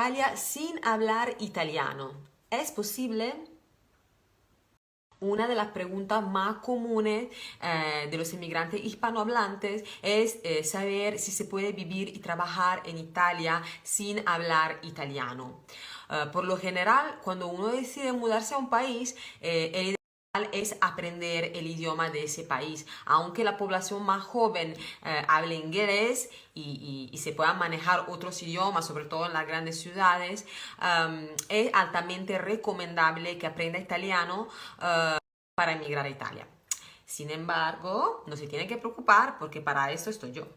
Italia sin hablar italiano. ¿Es posible? Una de las preguntas más comunes de los inmigrantes hispanohablantes es saber si se puede vivir y trabajar en Italia sin hablar italiano. Por lo general, cuando uno decide mudarse a un país, el es aprender el idioma de ese país. Aunque la población más joven hable inglés y se puedan manejar otros idiomas, sobre todo en las grandes ciudades, es altamente recomendable que aprenda italiano para emigrar a Italia. Sin embargo, no se tiene que preocupar porque para eso estoy yo.